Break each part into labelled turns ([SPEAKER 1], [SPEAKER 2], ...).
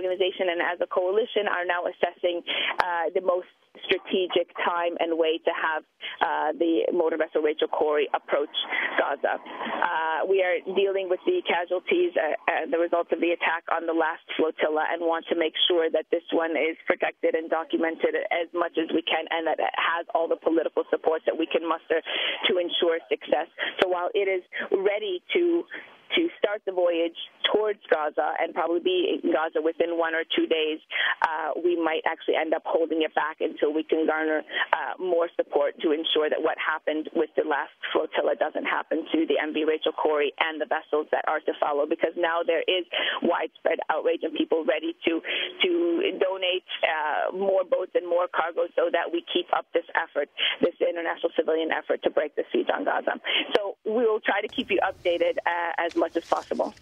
[SPEAKER 1] organization and as a coalition are now assessing the most strategic time and way to have the motor vessel Rachel Corrie approach Gaza. We are dealing with the casualties, the results of the attack on the last flotilla, and want to make sure that this one is protected and documented as much as we can, and that it has all the political support that we can muster to ensure success. So while it is ready to start the voyage towards Gaza and probably be in Gaza within 1 or 2 days, we might actually end up holding it back until we can garner more support to ensure that what happened with the last flotilla doesn't happen to the MV Rachel Corrie and the vessels that are to follow, because now there is widespread outrage and people ready to donate more boats and more cargo so that we keep up this effort, this international civilian effort to break the siege on Gaza. So we will try to keep you updated as much as possible.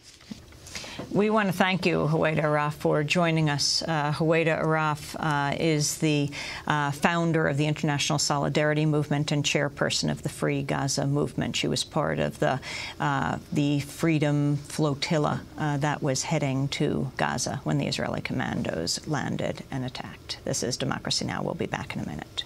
[SPEAKER 2] We want to thank you, Huwaida Arraf, for joining us. Huwaida Arraf is the founder of the International Solidarity Movement and chairperson of the Free Gaza Movement. She was part of the Freedom Flotilla that was heading to Gaza when the Israeli commandos landed and attacked. This is Democracy Now! We'll be back in a minute.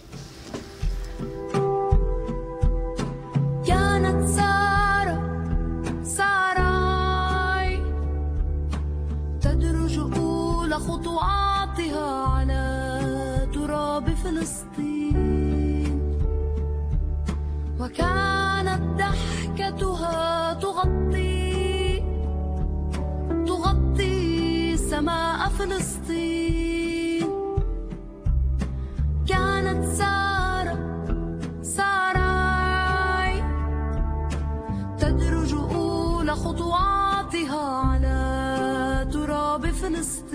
[SPEAKER 3] خطواتها على تراب فلسطين وكانت ضحكتها تغطي سماء فلسطين كانت ساراي تدرج أولى خطواتها على تراب فلسطين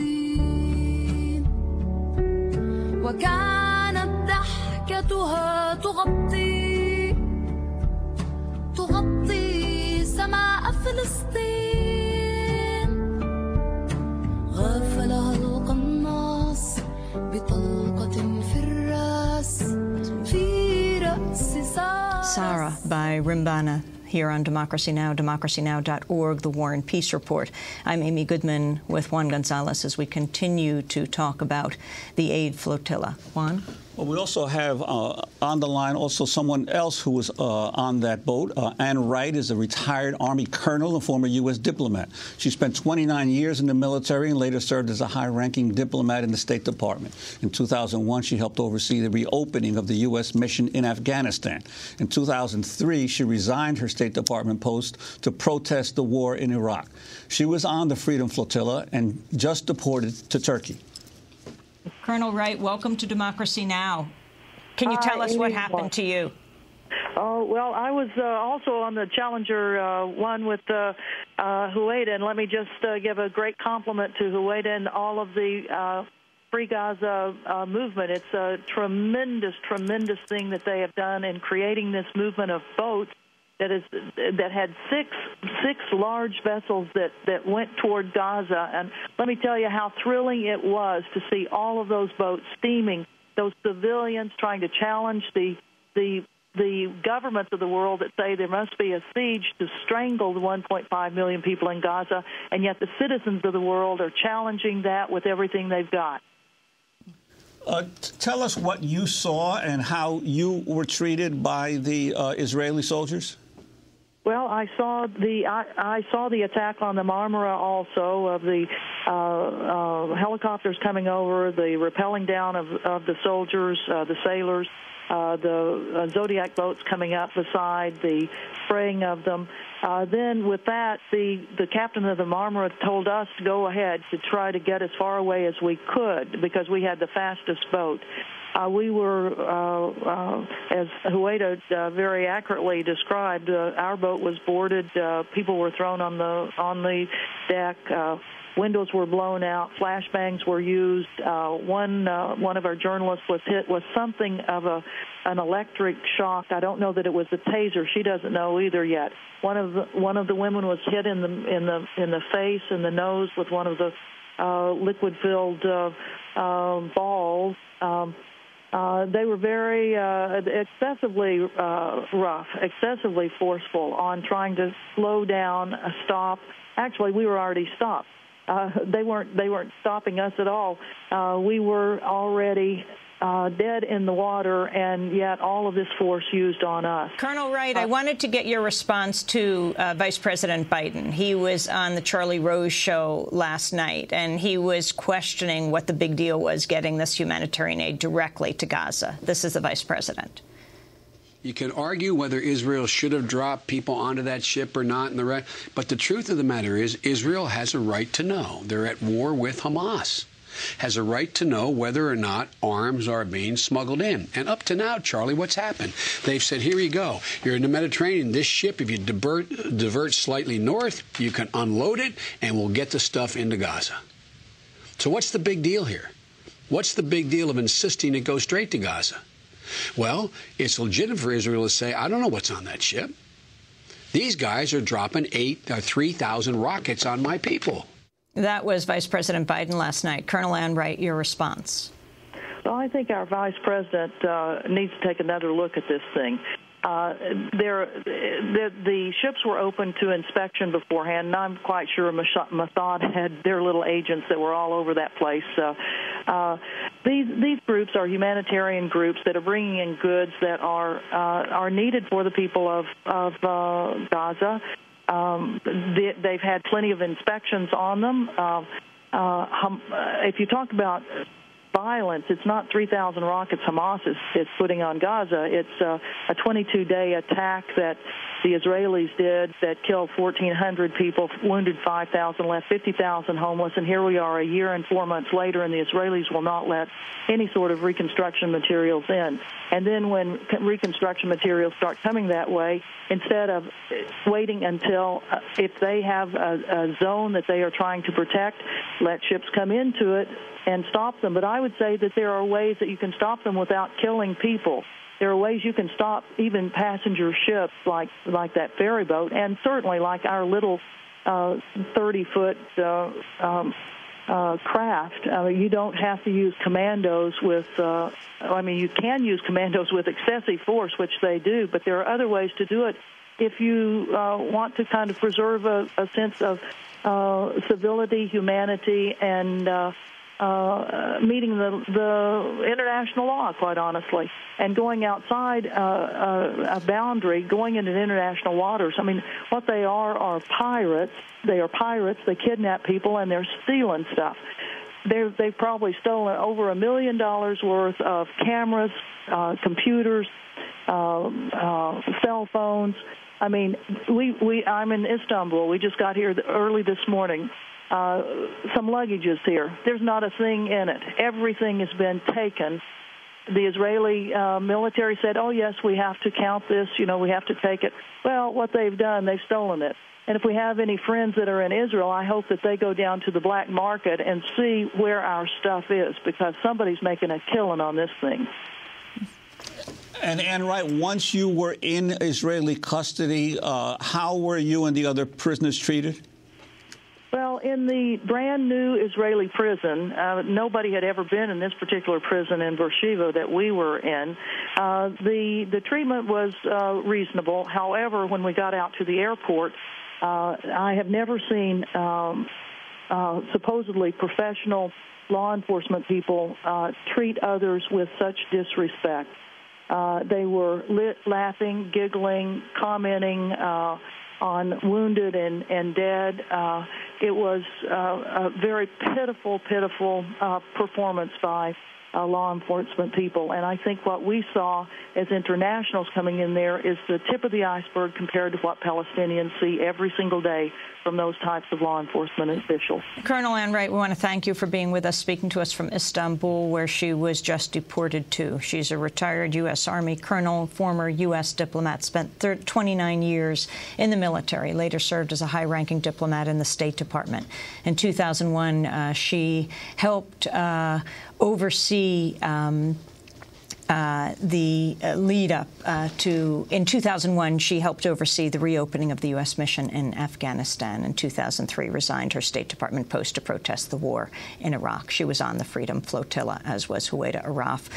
[SPEAKER 3] وكانت ضحكتها تغطي سماء فلسطين غفلها القناص بطلقة في الراس في رأس
[SPEAKER 2] Sarah by Rimbana, here on Democracy Now!, democracynow.org, The War and Peace Report. I'm Amy Goodman with Juan Gonzalez as we continue to talk about the aid flotilla. Juan?
[SPEAKER 4] Well, we also have on the line also someone else who was on that boat. Wright is a retired Army colonel and former U.S. diplomat. She spent 29 years in the military and later served as a high-ranking diplomat in the State Department. In 2001, she helped oversee the reopening of the U.S. mission in Afghanistan. In 2003, she resigned her State Department post to protest the war in Iraq. She was on the Freedom Flotilla and just deported to Turkey.
[SPEAKER 2] Colonel Wright, welcome to Democracy Now! Can you tell us what happened to you?
[SPEAKER 5] Oh, well, I was also on the Challenger one with Huwaida, and let me just give a great compliment to Huwaida and all of the Free Gaza movement. It's a tremendous, tremendous thing that they have done in creating this movement of boats that had six large vessels that went toward Gaza. And let me tell you how thrilling it was to see all of those boats steaming, those civilians trying to challenge the governments of the world that say there must be a siege to strangle the 1.5 million people in Gaza, and yet the citizens of the world are challenging that with everything they've got.
[SPEAKER 4] Tell us what you saw and how you were treated by the Israeli soldiers.
[SPEAKER 5] Well, I saw the attack on the Marmara also, of the helicopters coming over, the rappelling down of the soldiers, the sailors, the Zodiac boats coming up beside, the spraying of them. Then with that, the captain of the Marmara told us to go ahead to try to get as far away as we could because we had the fastest boat. We were, as Huwaida very accurately described, our boat was boarded. People were thrown on the deck. Windows were blown out. Flashbangs were used. One of our journalists was hit with something of an electric shock. I don't know that it was a taser. She doesn't know either yet. One of the women was hit in the face and the nose with one of the liquid-filled balls. They were very excessively rough, excessively forceful on trying to slow down, stop. Actually, we were already stopped. They weren't stopping us at all. We were already dead in the water, and yet all of this force used on us.
[SPEAKER 2] Colonel Wright, I wanted to get your response to Vice President Biden. He was on the Charlie Rose show last night, and he was questioning what the big deal was getting this humanitarian aid directly to Gaza. This is the Vice President.
[SPEAKER 6] You can argue whether Israel should have dropped people onto that ship or not, but the truth of the matter is Israel has a right to know. They're at war with Hamas. Has a right to know whether or not arms are being smuggled in. And up to now, Charlie, what's happened? They've said, here you go. You're in the Mediterranean. This ship, if you divert slightly north, you can unload it, and we'll get the stuff into Gaza. So what's the big deal here? What's the big deal of insisting it goes straight to Gaza? Well, it's legitimate for Israel to say, I don't know what's on that ship. These guys are dropping 3,000 rockets on my people.
[SPEAKER 2] That was Vice President Biden last night. Colonel Ann Wright, your response.
[SPEAKER 5] Well, I think our vice president needs to take another look at this thing. The ships were open to inspection beforehand, and I'm quite sure Mossad had their little agents that were all over that place. These groups are humanitarian groups that are bringing in goods that are needed for the people of Gaza. They've had plenty of inspections on them. If you talk about violence, it's not 3,000 rockets Hamas is putting on Gaza. It's a 22-day attack that the Israelis did that killed 1,400 people, wounded 5,000, left 50,000 homeless, and here we are a year and 4 months later, and the Israelis will not let any sort of reconstruction materials in. And then when reconstruction materials start coming that way, instead of waiting until if they have a zone that they are trying to protect, let ships come into it and stop them. But I would say that there are ways that you can stop them without killing people. There are ways you can stop even passenger ships like that ferry boat, and certainly like our little 30-foot craft. You don't have to use commandos with, you can use commandos with excessive force, which they do, but there are other ways to do it if you want to kind of preserve a sense of civility, humanity, and meeting the international law, quite honestly, and going outside a boundary, going into international waters. I mean, what they are pirates. They are pirates. They kidnap people, and they're stealing stuff. They've probably stolen over $1 million worth of cameras, computers, cell phones. I mean, I'm in Istanbul. We just got here early this morning. Some luggage is here. There's not a thing in it. Everything has been taken. The Israeli military said, oh, yes, we have to count this, we have to take it. Well, what they've done, they've stolen it. And if we have any friends that are in Israel, I hope that they go down to the black market and see where our stuff is, because somebody's making a killing on this thing.
[SPEAKER 4] And Wright, once you were in Israeli custody, how were you and the other prisoners treated?
[SPEAKER 5] Well, in the brand-new Israeli prison, nobody had ever been in this particular prison in Beersheba that we were in. The treatment was reasonable. However, when we got out to the airport, I have never seen supposedly professional law enforcement people treat others with such disrespect. They were laughing, giggling, commenting on wounded and dead. It was a very pitiful performance by law enforcement people. And I think what we saw as internationals coming in there is the tip of the iceberg compared to what Palestinians see every single day from those types of law enforcement officials.
[SPEAKER 2] Colonel Ann Wright, we want to thank you for being with us, speaking to us from Istanbul, where she was just deported to. She's a retired U.S. Army colonel, former U.S. diplomat, spent 29 years in the military, later served as a high-ranking diplomat in the State Department. In 2001, she helped oversee the lead-up to, in 2001, she helped oversee the reopening of the U.S. mission in Afghanistan. In 2003, resigned her State Department post to protest the war in Iraq. She was on the Freedom Flotilla, as was Huwaida Arraf.